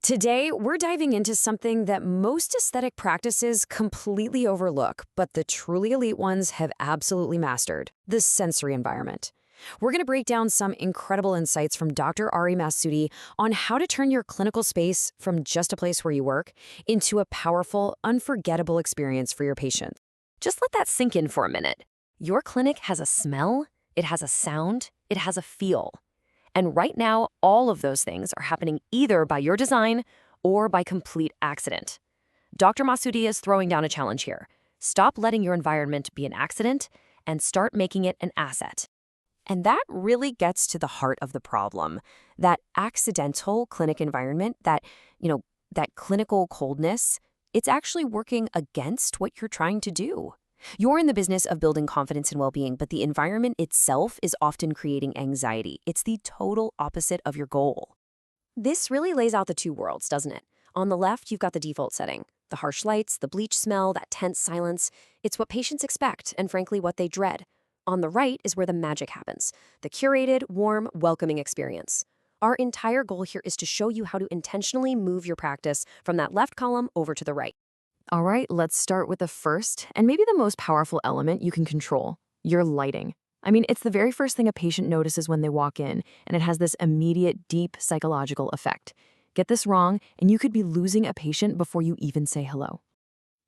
Today, we're diving into something that most aesthetic practices completely overlook, but the truly elite ones have absolutely mastered: the sensory environment. We're going to break down some incredible insights from Dr. Ari Masudi on how to turn your clinical space from just a place where you work into a powerful, unforgettable experience for your patients. Just let that sink in for a minute. Your clinic has a smell, it has a sound, it has a feel. And right now, all of those things are happening either by your design or by complete accident. Dr. Masudi is throwing down a challenge here. Stop letting your environment be an accident and start making it an asset. And that really gets to the heart of the problem. That accidental clinic environment, that clinical coldness, it's actually working against what you're trying to do. You're in the business of building confidence and well-being, but the environment itself is often creating anxiety. It's the total opposite of your goal. This really lays out the two worlds, doesn't it? On the left, you've got the default setting. The harsh lights, the bleach smell, that tense silence. It's what patients expect and, frankly, what they dread. On the right is where the magic happens. The curated, warm, welcoming experience. Our entire goal here is to show you how to intentionally move your practice from that left column over to the right. All right, let's start with the first and maybe the most powerful element you can control: your lighting. I mean, it's the very first thing a patient notices when they walk in, and it has this immediate, deep psychological effect. Get this wrong, and you could be losing a patient before you even say hello.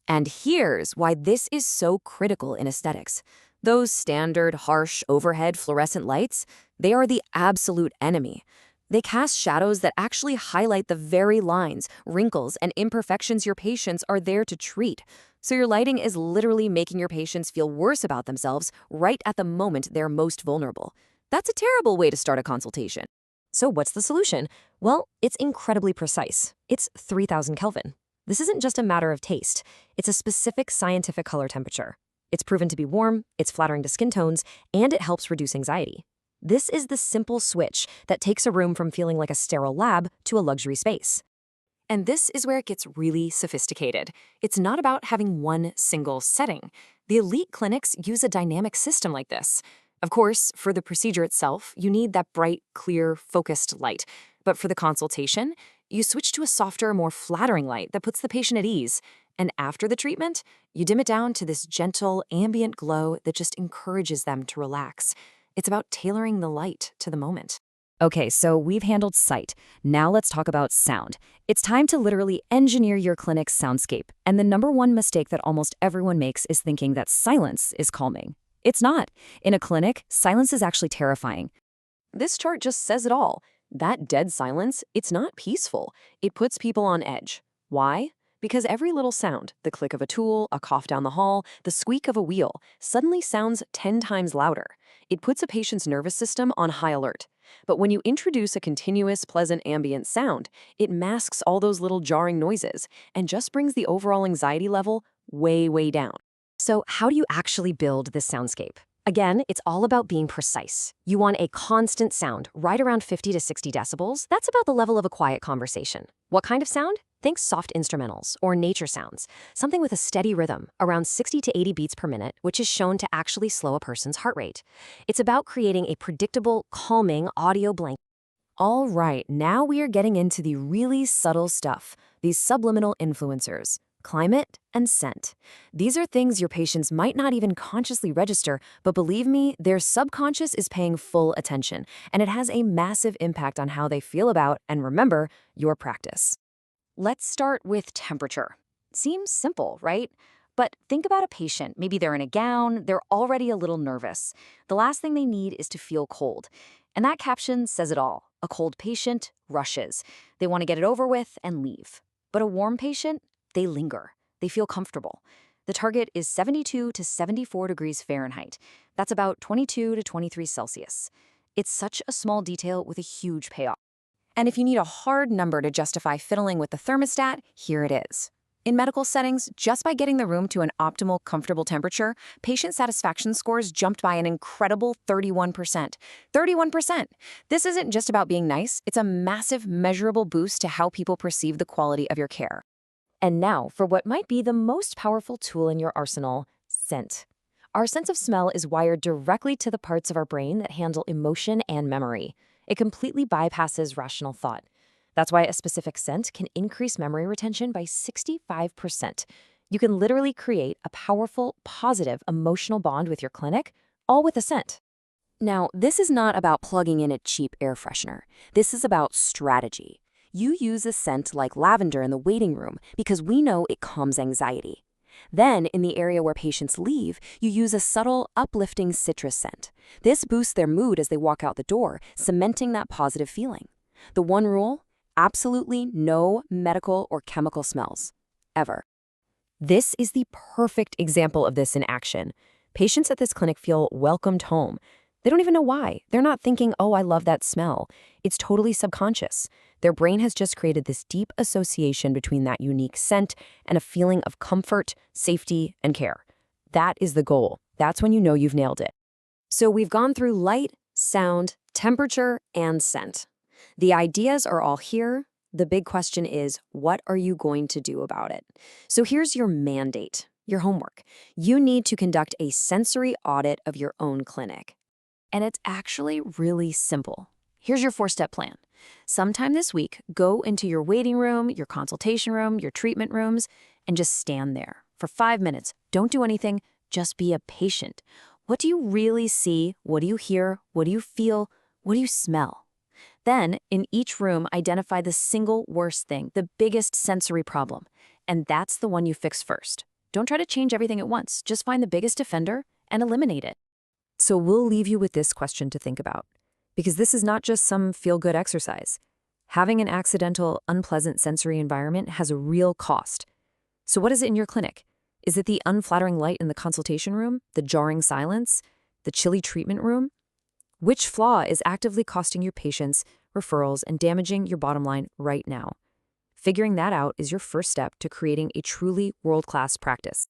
And here's why this is so critical in aesthetics. Those standard, harsh, overhead fluorescent lights, they are the absolute enemy. They cast shadows that actually highlight the very lines, wrinkles, and imperfections your patients are there to treat. So your lighting is literally making your patients feel worse about themselves right at the moment they're most vulnerable. That's a terrible way to start a consultation. So what's the solution? Well, it's incredibly precise. It's 3000 Kelvin. This isn't just a matter of taste. It's a specific scientific color temperature. It's proven to be warm, it's flattering to skin tones, and it helps reduce anxiety. This is the simple switch that takes a room from feeling like a sterile lab to a luxury space. And this is where it gets really sophisticated. It's not about having one single setting. The elite clinics use a dynamic system like this. Of course, for the procedure itself, you need that bright, clear, focused light. But for the consultation, you switch to a softer, more flattering light that puts the patient at ease. And after the treatment, you dim it down to this gentle, ambient glow that just encourages them to relax. It's about tailoring the light to the moment. Okay, so we've handled sight. Now let's talk about sound. It's time to literally engineer your clinic's soundscape. And the number one mistake that almost everyone makes is thinking that silence is calming. It's not. In a clinic, silence is actually terrifying. This chart just says it all. That dead silence, it's not peaceful. It puts people on edge. Why? Because every little sound, the click of a tool, a cough down the hall, the squeak of a wheel, suddenly sounds 10 times louder. It puts a patient's nervous system on high alert. But when you introduce a continuous, pleasant ambient sound, it masks all those little jarring noises and just brings the overall anxiety level way, way down. So how do you actually build this soundscape? Again, it's all about being precise. You want a constant sound, right around 50 to 60 decibels. That's about the level of a quiet conversation. What kind of sound? Think soft instrumentals or nature sounds, something with a steady rhythm, around 60 to 80 beats per minute, which is shown to actually slow a person's heart rate. It's about creating a predictable, calming audio blanket. All right, now we are getting into the really subtle stuff, these subliminal influencers: climate and scent. These are things your patients might not even consciously register, but believe me, their subconscious is paying full attention, and it has a massive impact on how they feel about, and remember, your practice. Let's start with temperature. Seems simple, right? But think about a patient. Maybe they're in a gown, they're already a little nervous. The last thing they need is to feel cold. And that caption says it all. A cold patient rushes. They want to get it over with and leave. But a warm patient, they linger. They feel comfortable. The target is 72 to 74 degrees Fahrenheit. That's about 22 to 23 Celsius. It's such a small detail with a huge payoff. And if you need a hard number to justify fiddling with the thermostat, here it is. In medical settings, just by getting the room to an optimal, comfortable temperature, patient satisfaction scores jumped by an incredible 31%. 31%! This isn't just about being nice, it's a massive, measurable boost to how people perceive the quality of your care. And now, for what might be the most powerful tool in your arsenal: scent. Our sense of smell is wired directly to the parts of our brain that handle emotion and memory. It completely bypasses rational thought. That's why a specific scent can increase memory retention by 65%. You can literally create a powerful, positive, emotional bond with your clinic, all with a scent. Now, this is not about plugging in a cheap air freshener. This is about strategy. You use a scent like lavender in the waiting room because we know it calms anxiety. Then, in the area where patients leave, you use a subtle, uplifting citrus scent. This boosts their mood as they walk out the door, cementing that positive feeling. The one rule: absolutely no medical or chemical smells. Ever. This is the perfect example of this in action. Patients at this clinic feel welcomed home. They don't even know why. They're not thinking, oh, I love that smell. It's totally subconscious. Their brain has just created this deep association between that unique scent and a feeling of comfort, safety, and care. That is the goal. That's when you know you've nailed it. So we've gone through light, sound, temperature, and scent. The ideas are all here. The big question is, what are you going to do about it? So here's your mandate, your homework. You need to conduct a sensory audit of your own clinic. And it's actually really simple. Here's your 4-step plan. Sometime this week, go into your waiting room, your consultation room, your treatment rooms, and just stand there for 5 minutes. Don't do anything, just be a patient. What do you really see? What do you hear? What do you feel? What do you smell? Then, in each room, identify the single worst thing, the biggest sensory problem. And that's the one you fix first. Don't try to change everything at once. Just find the biggest offender and eliminate it. So we'll leave you with this question to think about, because this is not just some feel-good exercise. Having an accidental, unpleasant sensory environment has a real cost. So what is it in your clinic? Is it the unflattering light in the consultation room, the jarring silence, the chilly treatment room? Which flaw is actively costing your patients, referrals, and damaging your bottom line right now? Figuring that out is your first step to creating a truly world-class practice.